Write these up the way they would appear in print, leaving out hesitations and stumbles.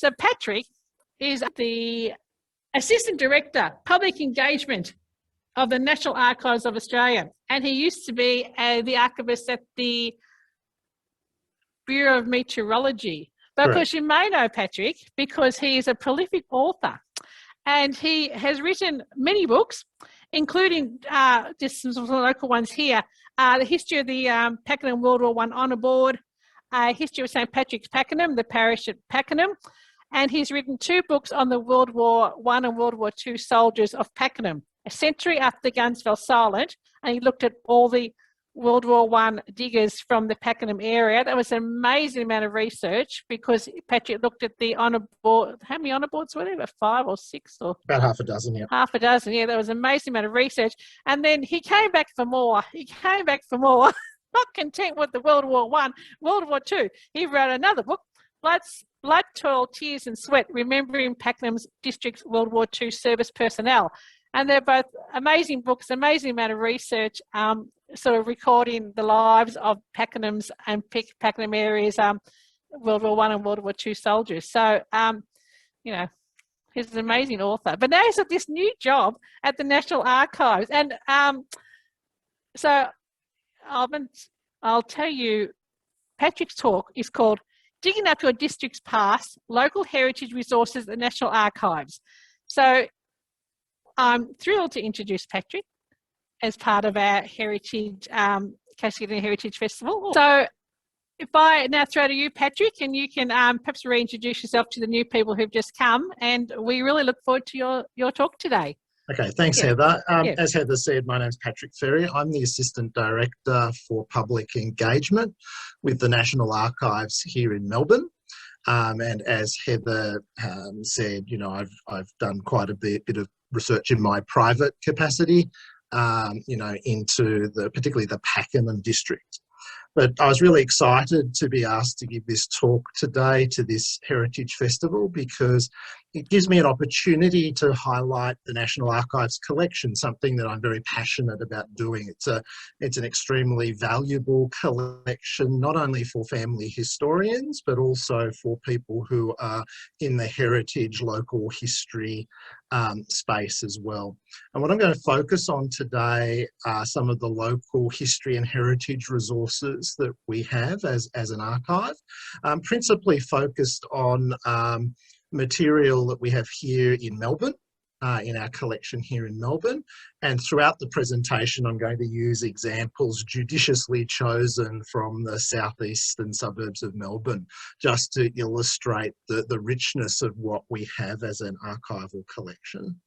So Patrick is the Assistant Director, Public Engagement of the National Archives of Australia. And he used to be the archivist at the Bureau of Meteorology. But of course, you may know Patrick because he is a prolific author. And he has written many books, including just some local ones here. The history of the Pakenham World War I Honour Board, history of St. Patrick's Pakenham, the parish at Pakenham. And he's written 2 books on the World War I and World War II soldiers of Pakenham, a century after the guns fell silent. And he looked at all the World War I diggers from the Pakenham area. That was an amazing amount of research because Patrick looked at the honour board. How many honour boards were there? About 5 or 6? Or about half a dozen, yeah. Half a dozen, yeah. That was an amazing amount of research. And then he came back for more. Not content with the World War I, World War II. He wrote another book, Blood, Toil, Tears and Sweat, Remembering Pakenham's District's World War II Service Personnel. And they're both amazing books, amazing amount of research, sort of recording the lives of Pakenham's and Pakenham areas, World War I and World War II soldiers. So, you know, he's an amazing author. But now he's got this new job at the National Archives. And so I'll tell you, Patrick's talk is called Digging Up Your District's Past, Local Heritage Resources at the National Archives. So I'm thrilled to introduce Patrick as part of our Heritage, Casey Cardinia Heritage Festival. So if I now throw to you, Patrick, and you can perhaps reintroduce yourself to the new people who've just come, and we really look forward to your talk today. Okay, thanks, Heather. As Heather said, my name's Patrick Ferry. I'm the Assistant Director for Public Engagement with the National Archives here in Melbourne. And as Heather said, you know, I've done quite a bit of research in my private capacity, you know, into particularly the Pakenham district. But I was really excited to be asked to give this talk today to this Heritage Festival because it gives me an opportunity to highlight the National Archives collection, something that I'm very passionate about doing. It's an extremely valuable collection, not only for family historians, but also for people who are in the heritage local history space as well. And what I'm going to focus on today are some of the local history and heritage resources that we have as an archive, principally focused on material that we have here in Melbourne, in our collection here in Melbourne. And throughout the presentation, I'm going to use examples judiciously chosen from the southeastern suburbs of Melbourne, just to illustrate the richness of what we have as an archival collection.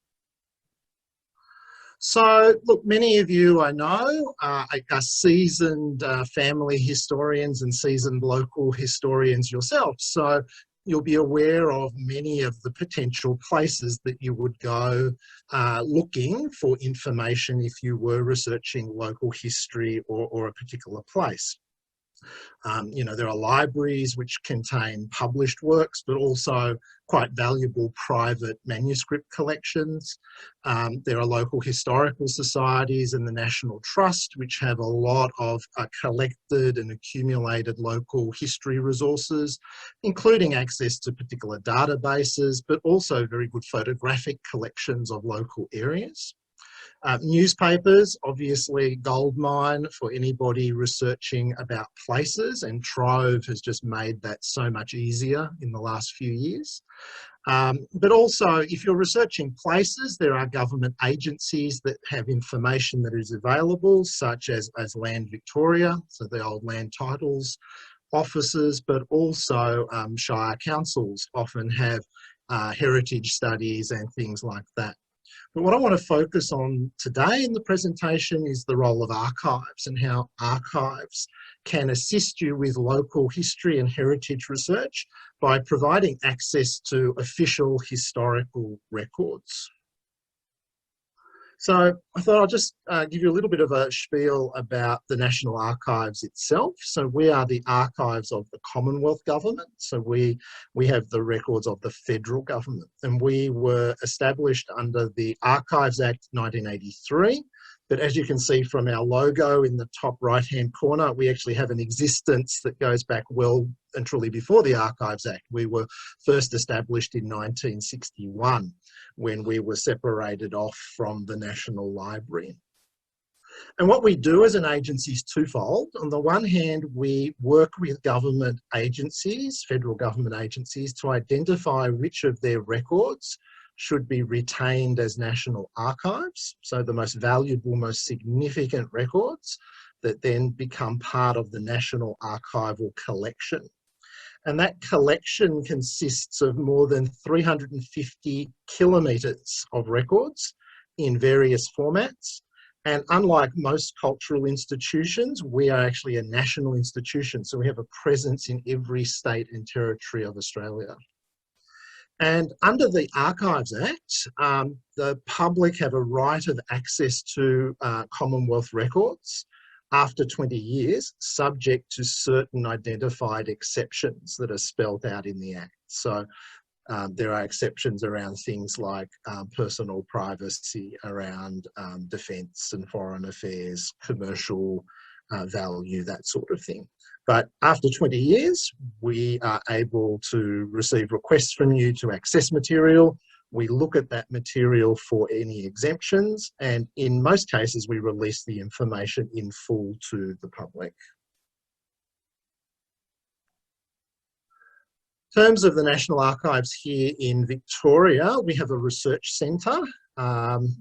So, look, many of you I know are seasoned family historians and seasoned local historians yourself. So you'll be aware of many of the potential places that you would go looking for information if you were researching local history or a particular place. You know, there are libraries which contain published works, but also quite valuable private manuscript collections. There are local historical societies and the National Trust, which have a lot of collected and accumulated local history resources, including access to particular databases, but also very good photographic collections of local areas. Newspapers, obviously goldmine for anybody researching about places, and Trove has just made that so much easier in the last few years. But also, if you're researching places, there are government agencies that have information that is available, such as Land Victoria, so the old land titles offices, but also Shire councils often have heritage studies and things like that. But what I want to focus on today in the presentation is the role of archives and how archives can assist you with local history and heritage research by providing access to official historical records. So I thought I'll just give you a little bit of a spiel about the National Archives itself. So we are the archives of the Commonwealth Government. So we have the records of the federal government, and we were established under the Archives Act 1983, But as you can see from our logo in the top right-hand corner, we actually have an existence that goes back well and truly before the Archives Act. We were first established in 1961 when we were separated off from the National Library. And what we do as an agency is twofold. On the one hand, we work with government agencies, federal government agencies, to identify which of their records should be retained as national archives. So the most valuable, most significant records that then become part of the national archival collection. And that collection consists of more than 350 kilometres of records in various formats. And unlike most cultural institutions, we are actually a national institution. So we have a presence in every state and territory of Australia. And under the Archives Act, the public have a right of access to Commonwealth records after 20 years, subject to certain identified exceptions that are spelled out in the Act. So there are exceptions around things like personal privacy, around defence and foreign affairs, commercial value, that sort of thing. But after 20 years, we are able to receive requests from you to access material. We look at that material for any exemptions, and in most cases, we release the information in full to the public. In terms of the National Archives here in Victoria, we have a research centre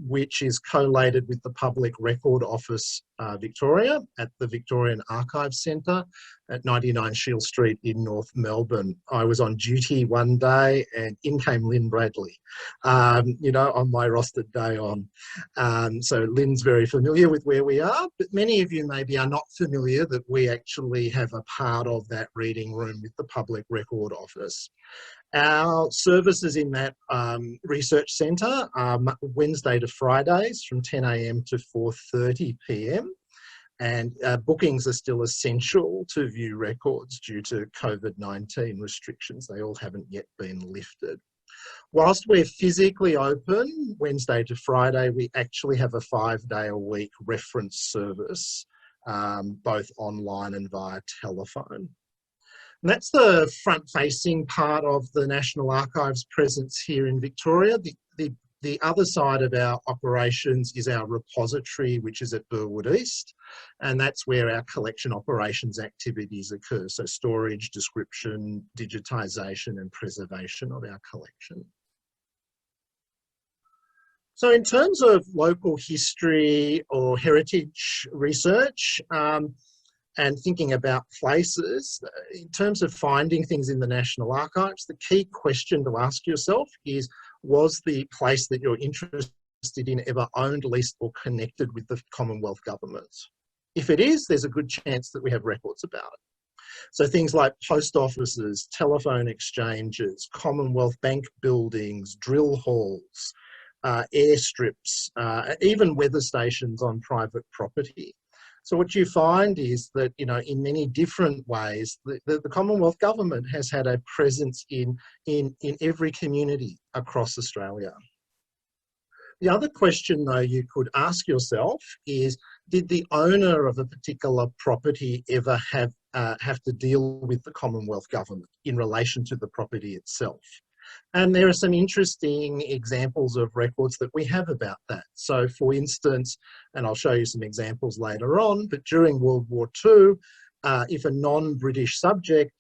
which is collated with the Public Record Office Victoria at the Victorian Archives Centre at 99 Shield Street in North Melbourne. I was on duty one day and in came Lynn Bradley, you know, on my rostered day on. So Lynn's very familiar with where we are, but many of you maybe are not familiar that we actually have a part of that reading room with the Public Record Office. Our services in that research centre are Wednesday to Fridays from 10 a.m. to 4:30 p.m. And bookings are still essential to view records due to COVID-19 restrictions. They all haven't yet been lifted. Whilst we're physically open Wednesday to Friday, we actually have a 5-day-a-week reference service, both online and via telephone. And that's the front-facing part of the National Archives presence here in Victoria. The other side of our operations is our repository, which is at Burwood East, and that's where our collection operations activities occur. So storage, description, digitisation and preservation of our collection. So in terms of local history or heritage research, and thinking about places, in terms of finding things in the National Archives, the key question to ask yourself is, was the place that you're interested in ever owned, leased or connected with the Commonwealth Government? If it is, there's a good chance that we have records about it. So things like post offices, telephone exchanges, Commonwealth Bank buildings, drill halls, airstrips, even weather stations on private property. So what you find is that, you know, in many different ways, the Commonwealth Government has had a presence in every community across Australia. The other question, though, you could ask yourself is, did the owner of a particular property ever have to deal with the Commonwealth Government in relation to the property itself? And there are some interesting examples of records that we have about that. So for instance, and I'll show you some examples later on, but during World War II, if a non-British subject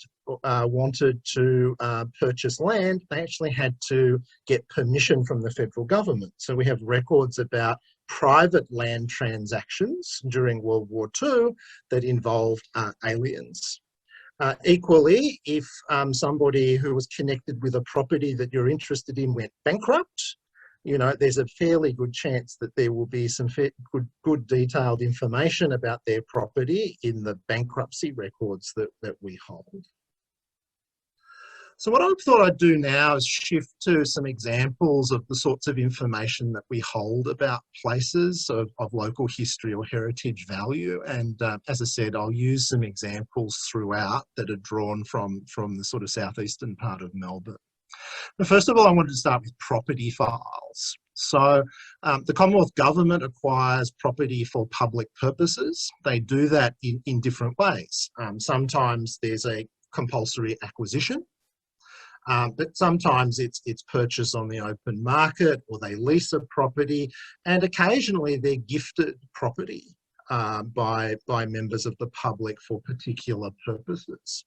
wanted to purchase land, they actually had to get permission from the federal government. So we have records about private land transactions during World War II that involved aliens. Equally, if somebody who was connected with a property that you're interested in went bankrupt, you know, there's a fairly good chance that there will be some good detailed information about their property in the bankruptcy records that we hold. So what I thought I'd do now is shift to some examples of the sorts of information that we hold about places of local history or heritage value. And as I said, I'll use some examples throughout that are drawn from the sort of southeastern part of Melbourne. But first of all, I wanted to start with property files. So the Commonwealth Government acquires property for public purposes. They do that in different ways. Sometimes there's a compulsory acquisition, but sometimes it's purchase on the open market, or they lease a property, and occasionally they're gifted property by members of the public for particular purposes.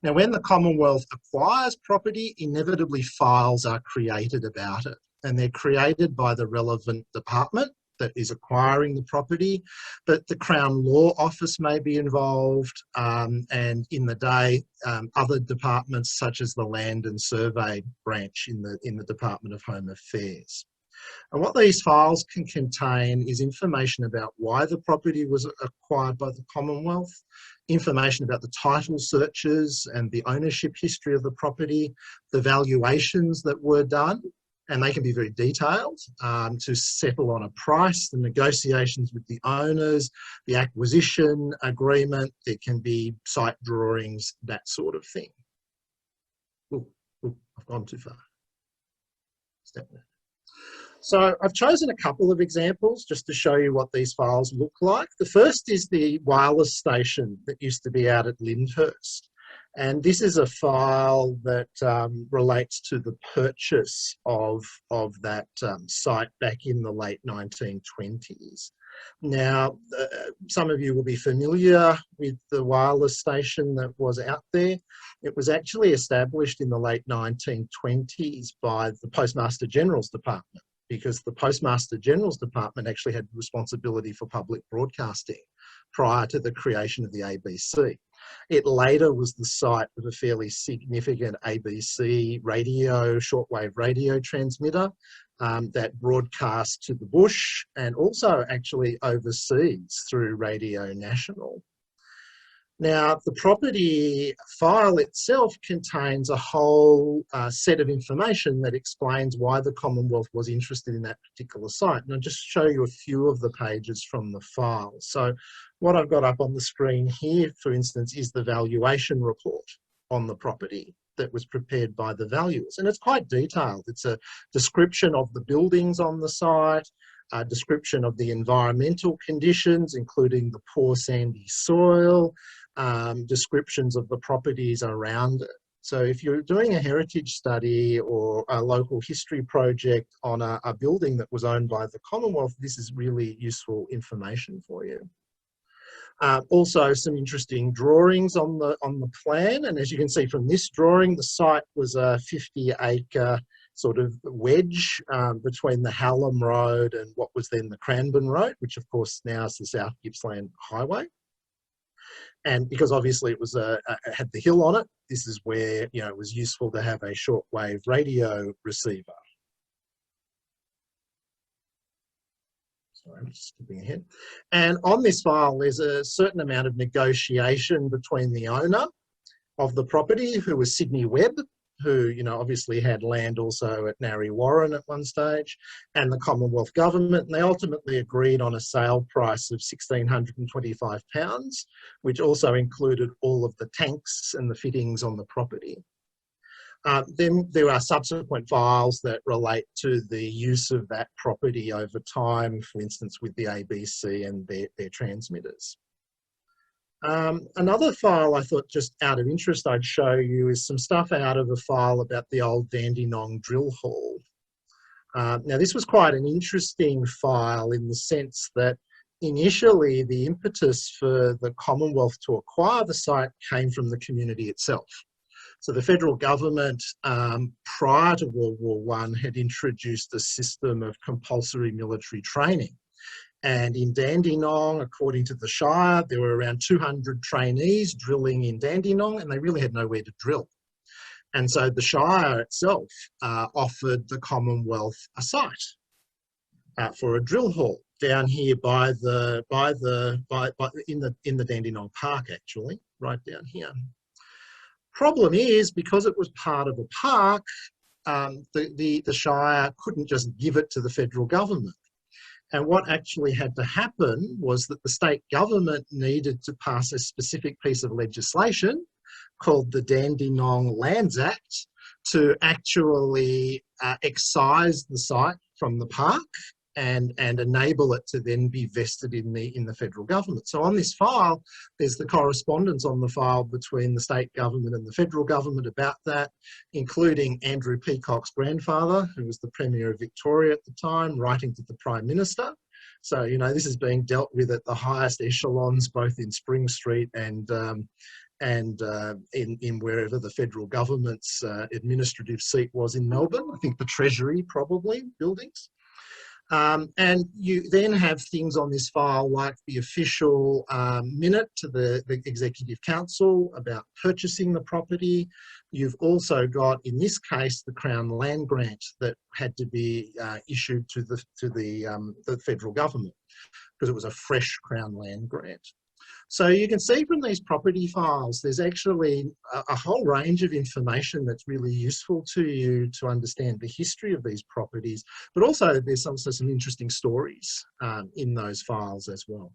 Now, when the Commonwealth acquires property, inevitably files are created about it, and they're created by the relevant department that is acquiring the property, but the Crown Law Office may be involved, and in the day, other departments such as the Land and Survey branch in the Department of Home Affairs. And what these files can contain is information about why the property was acquired by the Commonwealth, information about the title searches and the ownership history of the property, the valuations that were done, and they can be very detailed, to settle on a price, the negotiations with the owners, the acquisition agreement. There can be site drawings, that sort of thing. Ooh, I've gone too far. Step back. So I've chosen a couple of examples just to show you what these files look like. The first is the wireless station that used to be out at Lyndhurst. And this is a file that relates to the purchase of that site back in the late 1920s. Now, some of you will be familiar with the wireless station that was out there. It was actually established in the late 1920s by the Postmaster General's Department, because the Postmaster General's Department actually had responsibility for public broadcasting prior to the creation of the ABC. It later was the site of a fairly significant ABC radio, shortwave radio transmitter that broadcast to the bush and also actually overseas through Radio National. Now, the property file itself contains a whole set of information that explains why the Commonwealth was interested in that particular site. And I'll just show you a few of the pages from the file. So what I've got up on the screen here, for instance, is the valuation report on the property that was prepared by the valuers. And it's quite detailed. It's a description of the buildings on the site, a description of the environmental conditions, including the poor sandy soil, descriptions of the properties around it. So if you're doing a heritage study or a local history project on a building that was owned by the Commonwealth, this is really useful information for you. Also some interesting drawings on the plan, and as you can see from this drawing, the site was a 50-acre sort of wedge between the Hallam Road and what was then the Cranbourne Road, which of course now is the South Gippsland Highway. And because obviously it was had the hill on it, this is where, you know, it was useful to have a shortwave radio receiver. Sorry, I'm just skipping ahead. And on this file, there's a certain amount of negotiation between the owner of the property, who was Sydney Webb, who, you know, obviously had land also at Narre Warren at one stage, and the Commonwealth Government. And they ultimately agreed on a sale price of £1,625, which also included all of the tanks and the fittings on the property. Then there are subsequent files that relate to the use of that property over time, for instance, with the ABC and their transmitters. Another file I thought, just out of interest, I'd show you is some stuff out of a file about the old Dandenong Drill Hall. Now, this was quite an interesting file in the sense that initially the impetus for the Commonwealth to acquire the site came from the community itself. So the federal government, prior to World War I, had introduced a system of compulsory military training. And in Dandenong, according to the Shire, there were around 200 trainees drilling in Dandenong, and they really had nowhere to drill. And so the Shire itself offered the Commonwealth a site for a drill hall down here in the Dandenong Park, actually, right down here. Problem is, because it was part of a park, the Shire couldn't just give it to the federal government. And what actually had to happen was that the state government needed to pass a specific piece of legislation called the Dandenong Lands Act to actually excise the site from the park and enable it to then be vested in the federal government. So on this file, there's the correspondence on the file between the state government and the federal government about that, including Andrew Peacock's grandfather, who was the Premier of Victoria at the time, writing to the Prime Minister. So, you know, this is being dealt with at the highest echelons, both in Spring Street and in wherever the federal government's administrative seat was in Melbourne. I think the Treasury probably buildings. And you then have things on this file like the official minute to the Executive Council about purchasing the property. You've also got, in this case, the Crown Land Grant that had to be issued to the federal government because it was a fresh Crown Land Grant. So you can see from these property files, there's actually a whole range of information that's really useful to you to understand the history of these properties, but also there's also some interesting stories in those files as well.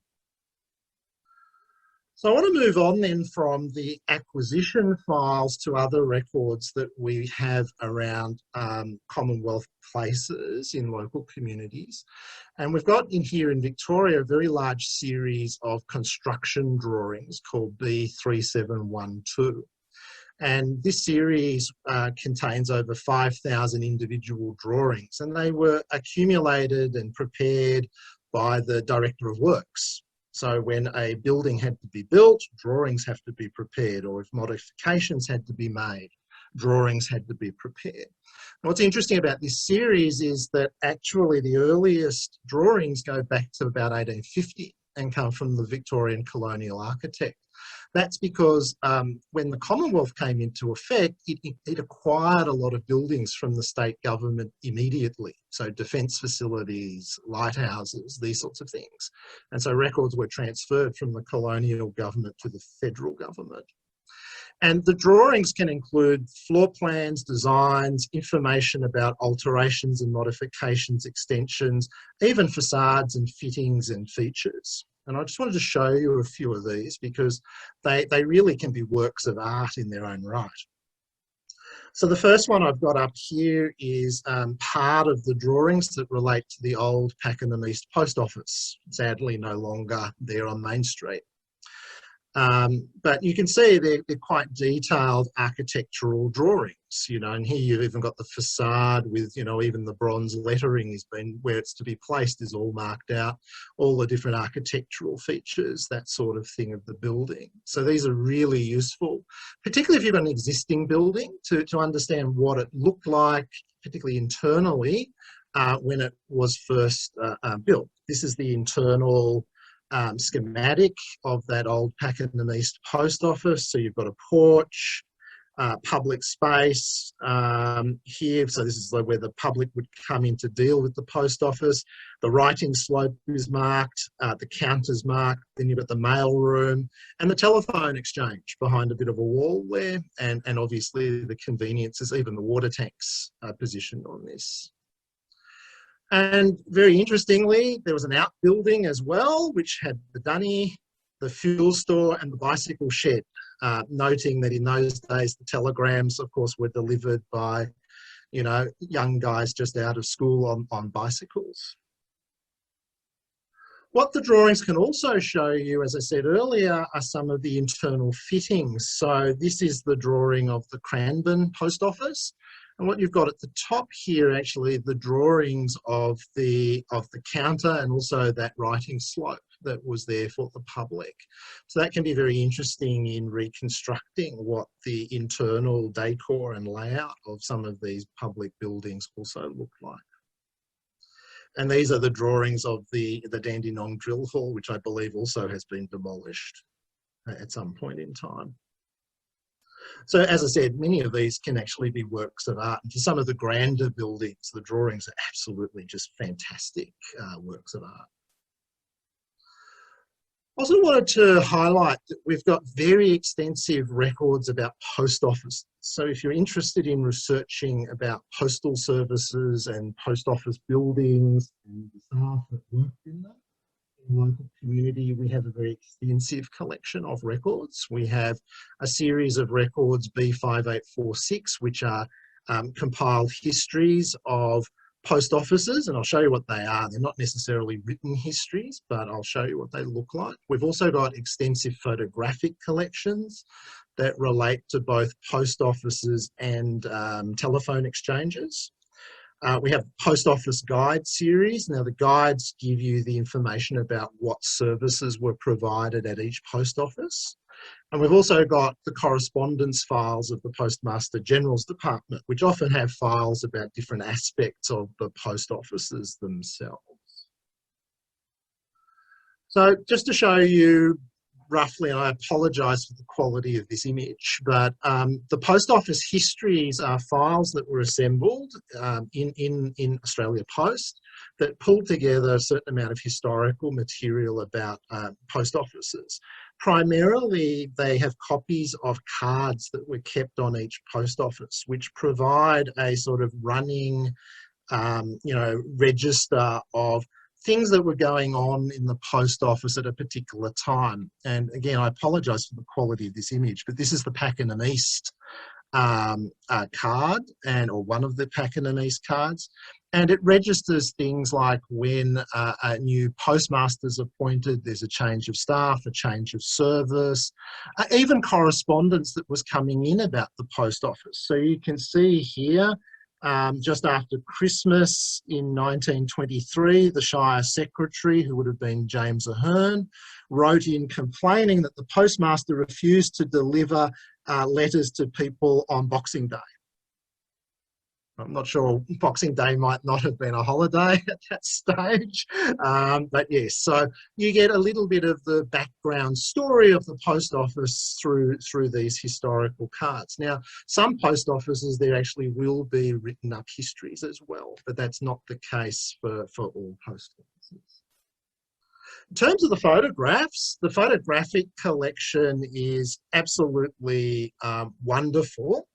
So I want to move on then from the acquisition files to other records that we have around Commonwealth places in local communities. And we've got in here in Victoria a very large series of construction drawings called B3712. And this series contains over 5,000 individual drawings, and they were accumulated and prepared by the Director of Works. So when a building had to be built, drawings have to be prepared, or if modifications had to be made, drawings had to be prepared. And what's interesting about this series is that actually the earliest drawings go back to about 1850 and come from the Victorian colonial architect. That's because when the Commonwealth came into effect, it acquired a lot of buildings from the state government immediately. So defence facilities, lighthouses, these sorts of things. And so records were transferred from the colonial government to the federal government. And the drawings can include floor plans, designs, information about alterations and modifications, extensions, even facades and fittings and features. And I just wanted to show you a few of these because they really can be works of art in their own right. So the first one I've got up here is part of the drawings that relate to the old Pakenham East Post Office, sadly no longer there on Main Street. But you can see they're quite detailed architectural drawings, you know, and here you've even got the facade with, you know, even the bronze lettering has been, where it's to be placed is all marked out, all the different architectural features, that sort of thing of the building. So these are really useful, particularly if you've got an existing building, to understand what it looked like, particularly internally, when it was first built. This is the internal schematic of that old Pakenham East Post Office. So you've got a porch, public space here. So this is where the public would come in to deal with the post office. The writing slope is marked, the counter's marked, then you've got the mail room and the telephone exchange behind a bit of a wall there. And obviously the conveniences, even the water tanks are positioned on this. And very interestingly, there was an outbuilding as well, which had the dunny, the fuel store and the bicycle shed, noting that in those days, the telegrams, of course, were delivered by, you know, young guys just out of school on bicycles. What the drawings can also show you, as I said earlier, are some of the internal fittings. So this is the drawing of the Cranbourne Post Office. And what you've got at the top here, actually, the drawings of the counter and also that writing slope that was there for the public. So that can be very interesting in reconstructing what the internal decor and layout of some of these public buildings also look like. And these are the drawings of the Dandenong Drill Hall, which I believe also has been demolished at some point in time. So as I said, many of these can actually be works of art. And for some of the grander buildings, the drawings are absolutely just fantastic works of art. I also wanted to highlight that we've got very extensive records about post offices. So if you're interested in researching about postal services and post office buildings and the staff that work in them, in the local community, we have a very extensive collection of records. We have a series of records, B5846, which are compiled histories of post offices, and I'll show you what they are. They're not necessarily written histories, but I'll show you what they look like. We've also got extensive photographic collections that relate to both post offices and telephone exchanges. We have Post Office Guide series. Now, the guides give you the information about what services were provided at each post office. And we've also got the correspondence files of the Postmaster General's Department, which often have files about different aspects of the post offices themselves. So just to show you roughly, and I apologise for the quality of this image, but the post office histories are files that were assembled in Australia Post that pull together a certain amount of historical material about post offices. Primarily, they have copies of cards that were kept on each post office, which provide a sort of running, register of things that were going on in the post office at a particular time. And again, I apologise for the quality of this image, but this is the Pakenham East card, or one of the Pakenham East cards. And it registers things like when a new postmaster's appointed, there's a change of staff, a change of service, even correspondence that was coming in about the post office. So you can see here, just after Christmas in 1923, the Shire Secretary, who would have been James Ahern, wrote in complaining that the postmaster refused to deliver letters to people on Boxing Day. I'm not sure, Boxing Day might not have been a holiday at that stage, but yes, so you get a little bit of the background story of the post office through these historical cards. Now, some post offices, there actually will be written up histories as well, but that's not the case for all post offices. In terms of the photographs, the photographic collection is absolutely wonderful.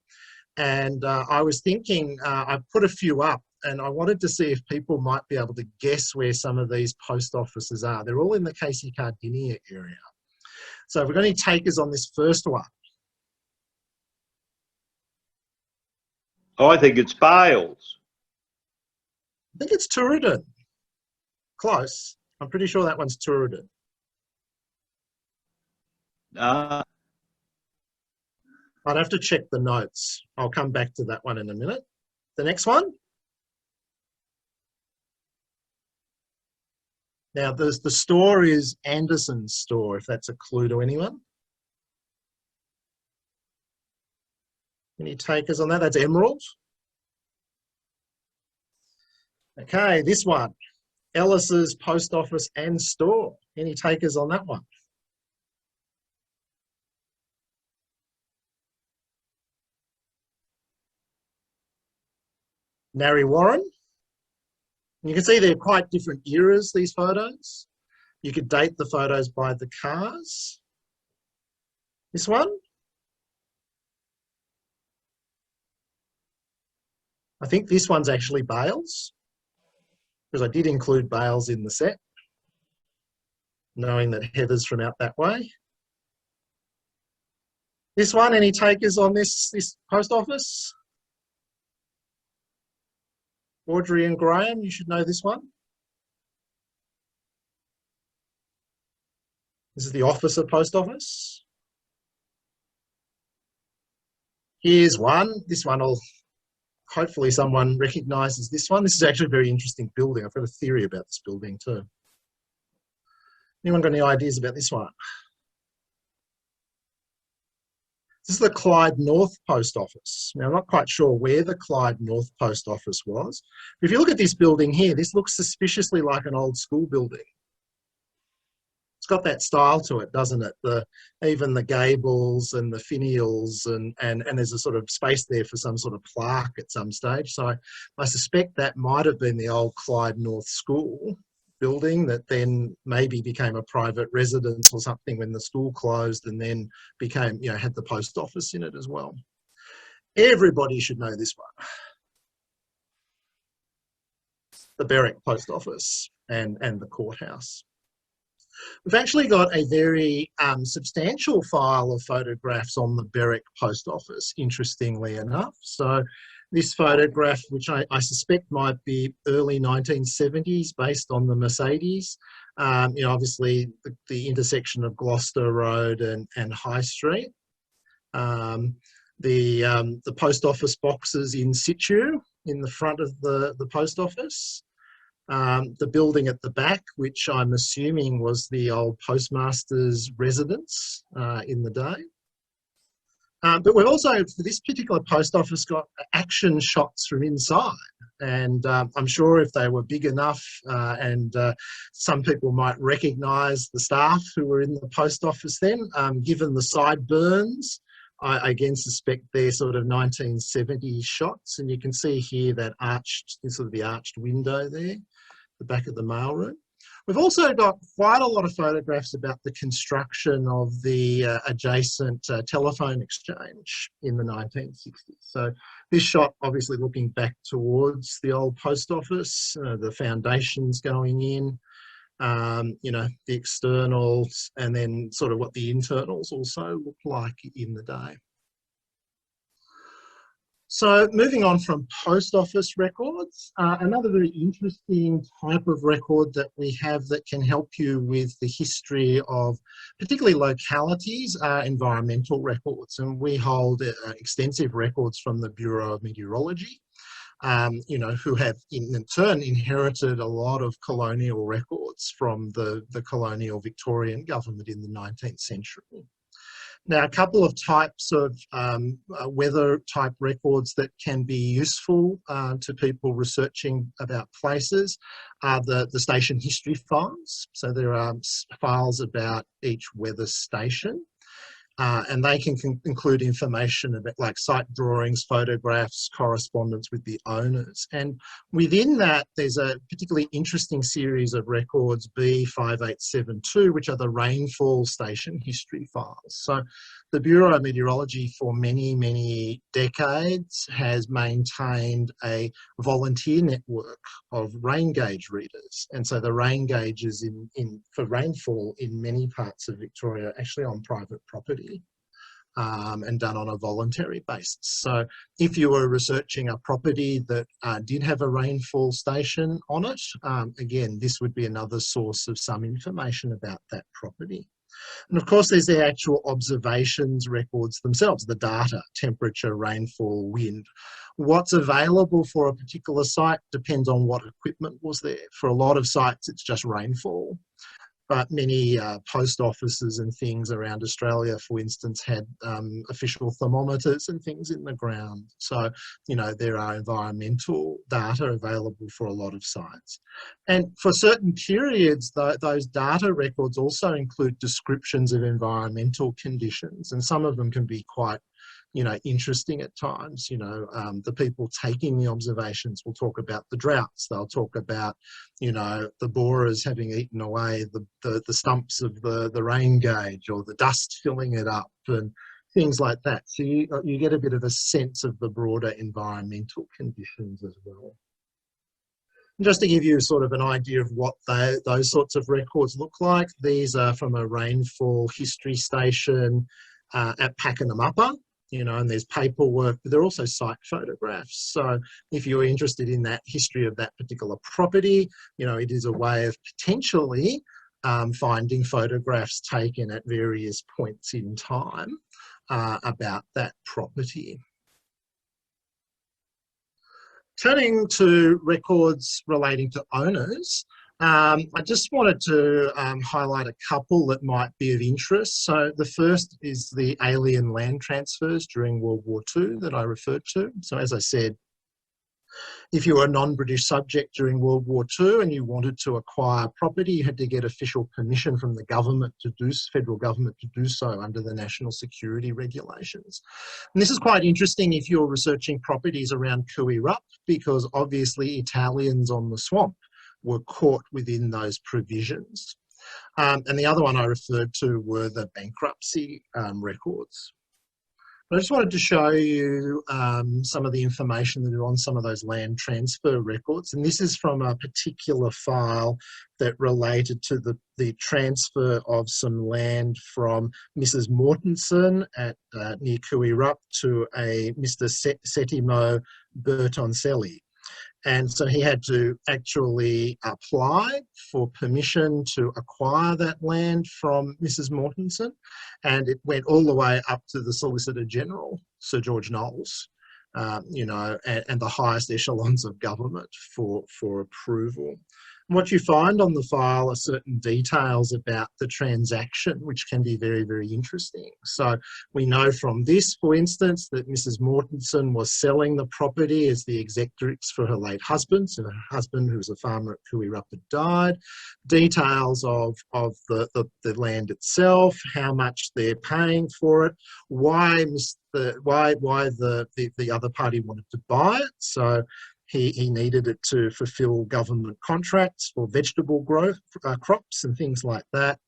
And I was thinking, I put a few up and I wanted to see if people might be able to guess where some of these post offices are. They're all in the Casey Cardinia area. So we're going to take us on this first one. Oh, I think it's Bales. I think it's Tooradin. Close. I'm pretty sure that one's Tooradin. I'd have to check the notes. I'll come back to that one in a minute. The next one. Now, the store is Anderson's store, if that's a clue to anyone. Any takers on that? That's Emerald. Okay, this one. Ellis's Post Office and Store. Any takers on that one? Narry Warren. And you can see they're quite different eras, these photos. You could date the photos by the cars. This one. I think this one's actually Bales, because I did include Bales in the set, knowing that Heather's from out that way. This one, any takers on this post office? Audrey and Graham, you should know this one. This is the Officer Post Office. Here's one. This one will, hopefully someone recognises this one. This is actually a very interesting building. I've got a theory about this building too. Anyone got any ideas about this one? This is the Clyde North Post Office. Now, I'm not quite sure where the Clyde North Post Office was. But if you look at this building here, this looks suspiciously like an old school building. It's got that style to it, doesn't it? Even the gables and the finials, and there's a sort of space there for some sort of plaque at some stage. So I suspect that might have been the old Clyde North School building that then maybe became a private residence or something when the school closed, and then became, had the post office in it as well. Everybody should know this one. The Berwick Post Office and the courthouse. We've actually got a very substantial file of photographs on the Berwick Post Office, interestingly enough. So this photograph, which I suspect might be early 1970s, based on the Mercedes. You know, obviously the intersection of Gloucester Road and High Street. The post office boxes in situ in the front of the post office. The building at the back, which I'm assuming was the old postmaster's residence in the day. But we've also, for this particular post office, got action shots from inside. And I'm sure if they were big enough and some people might recognise the staff who were in the post office then, given the sideburns, I again suspect they're sort of 1970s shots. And you can see here that arched, sort of the arched window there, the back of the mailroom. We've also got quite a lot of photographs about the construction of the adjacent telephone exchange in the 1960s. So this shot obviously looking back towards the old post office, the foundations going in, you know, the externals, and then sort of what the internals also look like in the day. So moving on from post office records, another very interesting type of record that we have that can help you with the history of particularly localities are environmental records. And we hold extensive records from the Bureau of Meteorology, you know, who have in turn inherited a lot of colonial records from the colonial Victorian government in the 19th century. Now, a couple of types of weather type records that can be useful to people researching about places are the station history files. So there are files about each weather station. And they can include information about like site drawings, photographs, correspondence with the owners. And within that, there's a particularly interesting series of records, B5872, which are the rainfall station history files. So the Bureau of Meteorology for many, many decades has maintained a volunteer network of rain gauge readers. And so the rain gauges for rainfall in many parts of Victoria are actually on private property. And done on a voluntary basis. So if you were researching a property that did have a rainfall station on it, again, this would be another source of some information about that property. And of course, there's the actual observations records themselves, the data, temperature, rainfall, wind. What's available for a particular site depends on what equipment was there. For a lot of sites, it's just rainfall. But many post offices and things around Australia, for instance, had official thermometers and things in the ground. So, you know, there are environmental data available for a lot of sites. And for certain periods, those data records also include descriptions of environmental conditions. And some of them can be quite, you know, interesting at times. You know, the people taking the observations will talk about the droughts. They'll talk about, you know, the borers having eaten away the stumps of the rain gauge, or the dust filling it up, and things like that. So you get a bit of a sense of the broader environmental conditions as well. And just to give you sort of an idea of what those sorts of records look like, these are from a rainfall history station at Pakenham Upper. You know, and there's paperwork, but there are also site photographs. So if you're interested in that history of that particular property, you know, it is a way of potentially finding photographs taken at various points in time about that property. Turning to records relating to owners, I just wanted to highlight a couple that might be of interest. So the first is the alien land transfers during World War II that I referred to. So as I said, if you were a non-British subject during World War II and you wanted to acquire property, you had to get official permission from the government to do, federal government to do so under the national security regulations. And this is quite interesting if you're researching properties around Cooey-Rup, because obviously Italians on the swamp were caught within those provisions. And the other one I referred to were the bankruptcy records. I just wanted to show you some of the information that are on some of those land transfer records. And this is from a particular file that related to the transfer of some land from Mrs. Mortensen at near Kuirup to a Mr. Settimo Bertoncelli. And so he had to actually apply for permission to acquire that land from Mrs. Mortensen. And it went all the way up to the Solicitor General, Sir George Knowles, you know, and the highest echelons of government for approval. And what you find on the file are certain details about the transaction, which can be very, very interesting. So we know from this, for instance, that Mrs. Mortensen was selling the property as the executrix for her late husband. So her husband, who was a farmer at Kuirup, had died. Details of the land itself, how much they're paying for it, why the other party wanted to buy it. So he needed it to fulfill government contracts for vegetable growth, crops and things like that,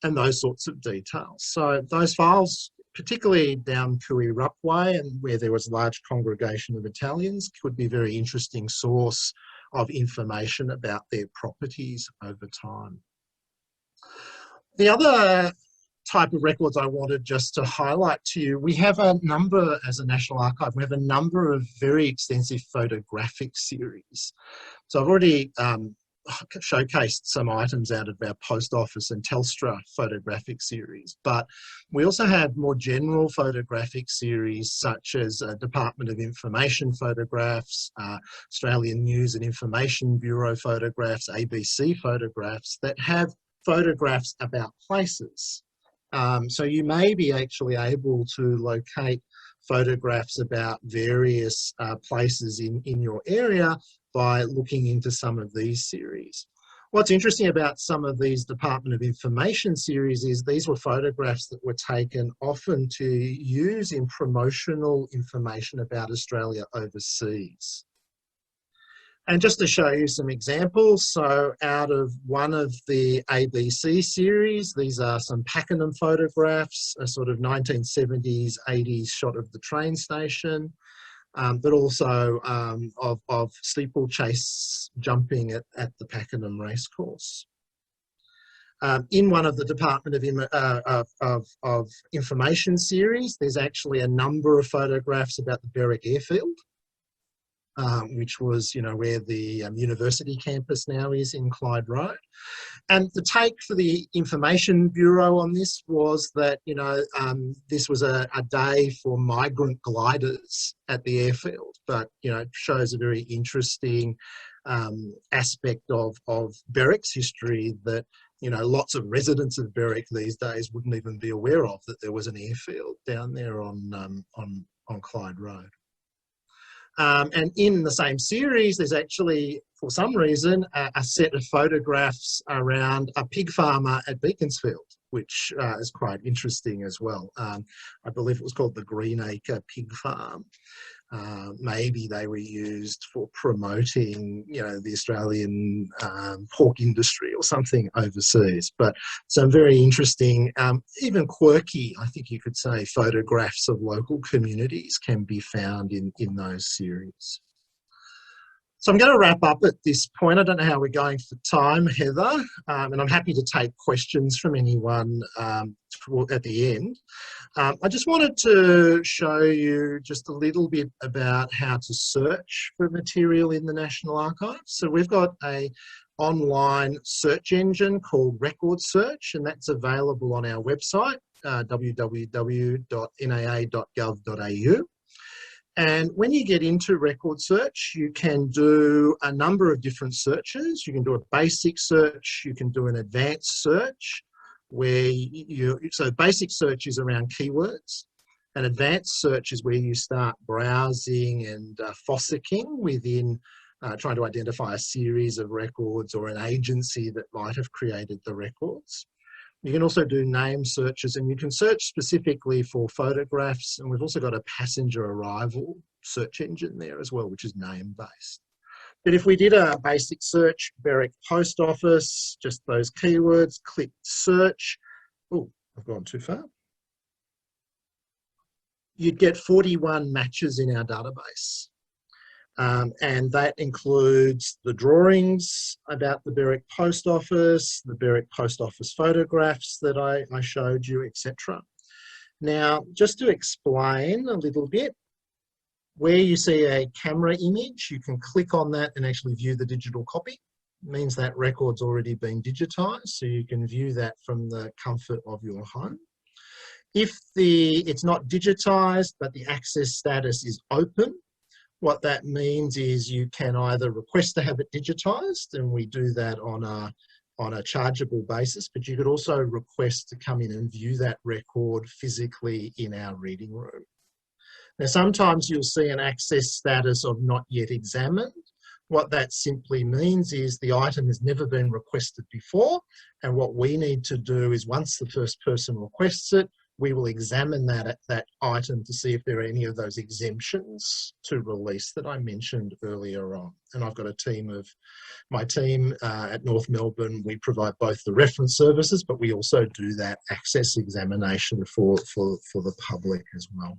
and those sorts of details. So those files, particularly down Kuirup Way and where there was a large congregation of Italians, could be a very interesting source of information about their properties over time. The other type of records I wanted just to highlight to you, we have a number, as a National Archive, we have a number of very extensive photographic series. So I've already showcased some items out of our Post Office and Telstra photographic series, but we also have more general photographic series such as Department of Information photographs, Australian News and Information Bureau photographs, ABC photographs that have photographs about places. So you may be actually able to locate photographs about various places in your area by looking into some of these series. What's interesting about some of these Department of Information series is these were photographs that were taken often to use in promotional information about Australia overseas. And just to show you some examples, so out of one of the ABC series, these are some Pakenham photographs, a sort of 1970s, 80s shot of the train station, but also of steeplechase jumping at the Pakenham racecourse. In one of the Department of Information series, there's actually a number of photographs about the Berwick airfield. Which was, you know, where the university campus now is in Clyde Road. And the take for the Information Bureau on this was that, you know, this was a day for migrant gliders at the airfield, but, you know, it shows a very interesting aspect of Berwick's history that, you know, lots of residents of Berwick these days wouldn't even be aware of, that there was an airfield down there on Clyde Road. And in the same series, there's actually, for some reason, a set of photographs around a pig farmer at Beaconsfield, which is quite interesting as well. I believe it was called the Greenacre Pig Farm. Maybe they were used for promoting, you know, the Australian pork industry or something overseas. But some very interesting, even quirky, I think you could say, photographs of local communities can be found in those series. So I'm going to wrap up at this point. I don't know how we're going for time, Heather, and I'm happy to take questions from anyone at the end. I just wanted to show you just a little bit about how to search for material in the National Archives. So we've got an online search engine called Record Search, and that's available on our website, www.naa.gov.au. And when you get into Record Search, you can do a number of different searches. You can do a basic search, you can do an advanced search, where so basic search is around keywords. An advanced search is where you start browsing and fossicking within, trying to identify a series of records or an agency that might have created the records. You can also do name searches, and you can search specifically for photographs, and we've also got a passenger arrival search engine there as well, which is name-based. But if we did a basic search, Berwick Post Office, just those keywords, click search. Oh, I've gone too far. you'd get 41 matches in our database. And that includes the drawings about the Berwick Post Office, the Berwick Post Office photographs that I showed you, etc. Now, just to explain a little bit, where you see a camera image, you can click on that and actually view the digital copy. It means that record's already been digitised, so you can view that from the comfort of your home. If it's not digitised, but the access status is open, what that means is you can either request to have it digitised, and we do that on a chargeable basis, but you could also request to come in and view that record physically in our reading room. Now, sometimes you'll see an access status of not yet examined. What that simply means is the item has never been requested before, and what we need to do is once the first person requests it, we will examine that item to see if there are any of those exemptions to release that I mentioned earlier on. And I've got my team at North Melbourne. We provide both the reference services, but we also do that access examination for the public as well.